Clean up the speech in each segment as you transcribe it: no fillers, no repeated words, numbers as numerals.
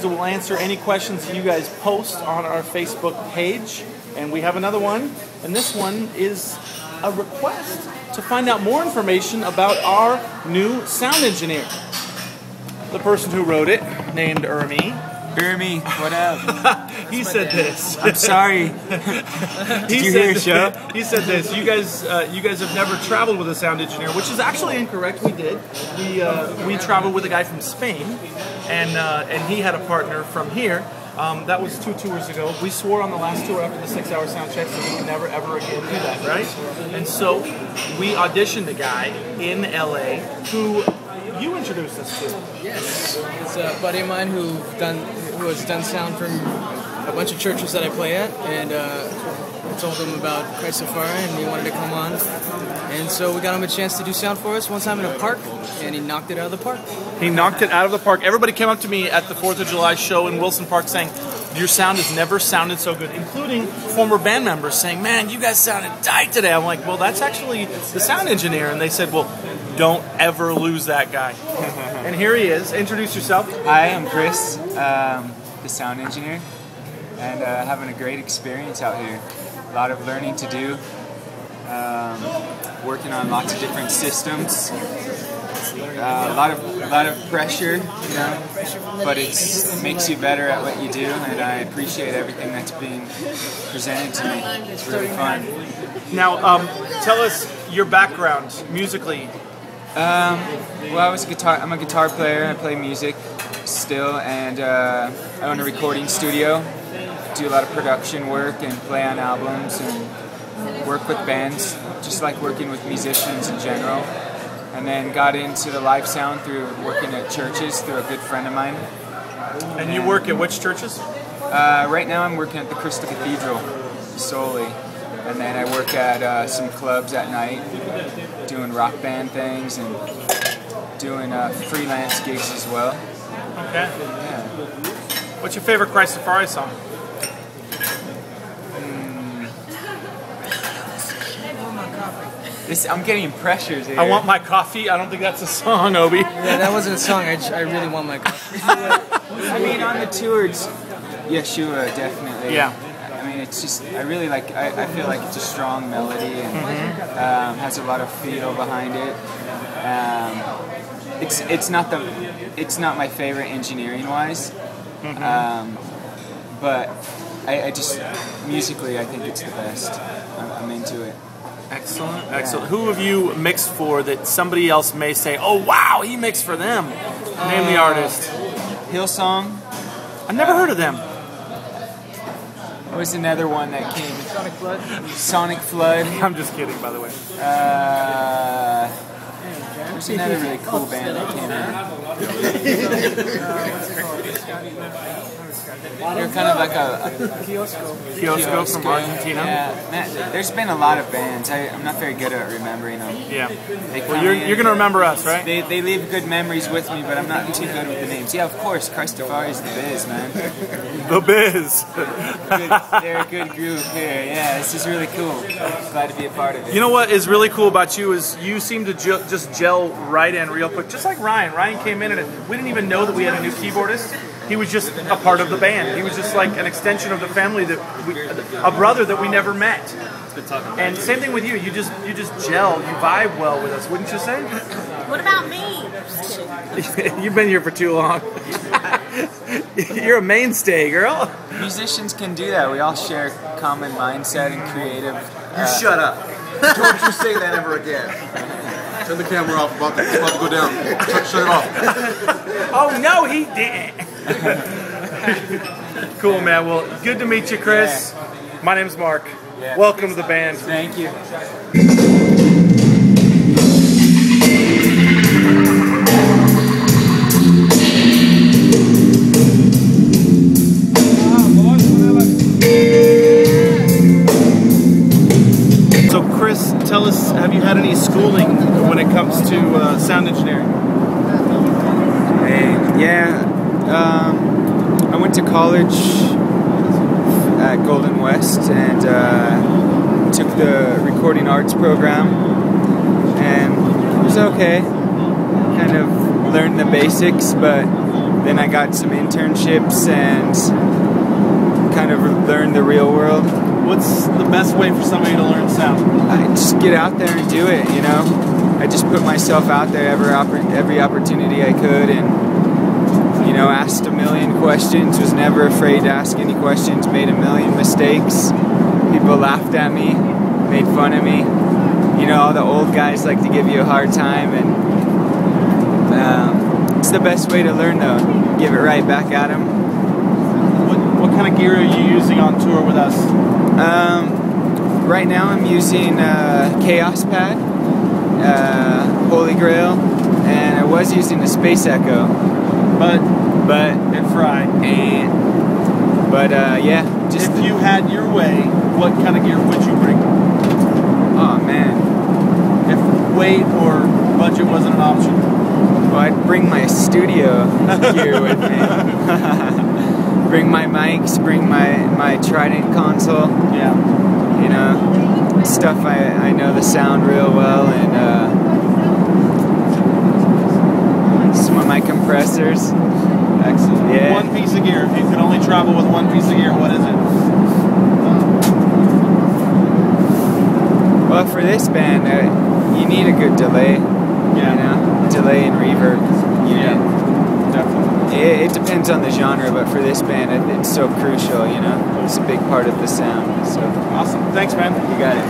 Will answer any questions that you guys post on our Facebook page, and we have another one, and this one is a request to find out more information about our new sound engineer. The person who wrote it, named Ermi. Ermi, what up? He said this. I'm sorry. Did you hear a show? He said this. You guys have never traveled with a sound engineer, which is actually incorrect. We did. We traveled with a guy from Spain, and he had a partner from here. That was 2 tours ago. We swore on the last tour after the 6-hour sound check that we would never ever again do that, right? And so we auditioned a guy in LA who you introduced us to. Yes, it's a buddy of mine who has done sound from a bunch of churches that I play at, and I told him about Christafari, and he wanted to come on, and so we got him a chance to do sound for us one time in a park, and he knocked it out of the park. He knocked it out of the park. Everybody came up to me at the 4th of July show in Wilson Park saying, your sound has never sounded so good, including former band members saying, man, you guys sounded tight today. I'm like, well, that's actually the sound engineer. And they said, well, don't ever lose that guy. And here he is. Introduce yourself. Hi, I'm Chris, the sound engineer, and having a great experience out here. A lot of learning to do, working on lots of different systems. A lot of pressure, you know, but it makes you better at what you do, and I appreciate everything that's being presented to me. It's really fun. Now, tell us your background musically. Well, I'm a guitar player. I play music still, and I own a recording studio. Do a lot of production work and play on albums and work with bands. Just like working with musicians in general. And then got into the live sound through working at churches through a good friend of mine. And you work at which churches? Right now I'm working at the Christafari solely. And then I work at some clubs at night, doing rock band things and doing freelance gigs as well. Okay. Yeah. What's your favorite Christafari song? I'm getting pressures here. I want my coffee. I don't think that's a song, Obi. Yeah, that wasn't a song. I really want my coffee. I mean, on the tours, Yeshua, definitely. Yeah. I mean, it's just, I really like, I feel like it's a strong melody and has a lot of feel behind it. It's not my favorite engineering-wise, but I just, musically, I think it's the best. I'm into it. Excellent, excellent. Who have you mixed for that somebody else may say, oh wow, he mixed for them? Name the artist. Hillsong. I've never heard of them. What was another one that came? Sonic Flood. Sonic Flood. I'm just kidding, by the way. There's another really cool band that came in. They're kind of like a Kiosco from Argentina. Yeah, man, there's been a lot of bands. I'm not very good at remembering them. Yeah. Well, you're going to remember us, right? They leave good memories with me, but I'm not too good with the names. Yeah, of course, Christafari's the biz, man. The biz. They're a good group here. Yeah, this is really cool. Glad to be a part of it. You know what is really cool about you is you seem to just gel right in real quick, just like Ryan. Ryan came in and we didn't even know that we had a new keyboardist. He was just a part of the band. He was just like an extension of the family, a brother that we never met. And same thing with you. You just gel. You vibe well with us, wouldn't you say? What about me? You've been here for too long. You're a mainstay, girl. Musicians can do that. We all share a common mindset and creative. You shut up. Don't you say that ever again. Turn the camera off. About to go down. Shut it off. Oh no, he didn't. Cool, man. Well, good to meet you, Chris. Yeah. My name's Mark. Yeah. Welcome to the band. Thank you. college at Golden West and took the recording arts program, and it was okay. Kind of learned the basics, but then I got some internships and kind of learned the real world. What's the best way for somebody to learn sound? I just get out there and do it, you know. I just put myself out there every opportunity I could, and you know, asked a million questions, was never afraid to ask any questions, made a million mistakes. People laughed at me, made fun of me. You know, all the old guys like to give you a hard time, and it's the best way to learn though. Give it right back at them. What kind of gear are you using on tour with us? Right now I'm using Chaos Pad, Holy Grail, and I was using the Space Echo. But and Fry. Yeah, just if you had your way, what kind of gear would you bring? Oh man, if weight or budget wasn't an option. Well, I'd bring my studio gear with me. Bring my mics, bring my Trident console. Yeah. You know, stuff I know the sound real well, and some of my compressors. Excellent. Yeah. One piece of gear. If you could only travel with one piece of gear, what is it? Well, for this band, you need a good delay. Yeah. You know, delay and reverb. Yeah. Definitely. It depends on the genre, but for this band, it's so crucial. You know, it's a big part of the sound. So awesome. Thanks, man. You got it.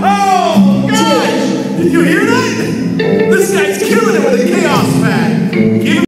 Oh, guys! Did you hear that? This guy's killing it with a Chaos Pad!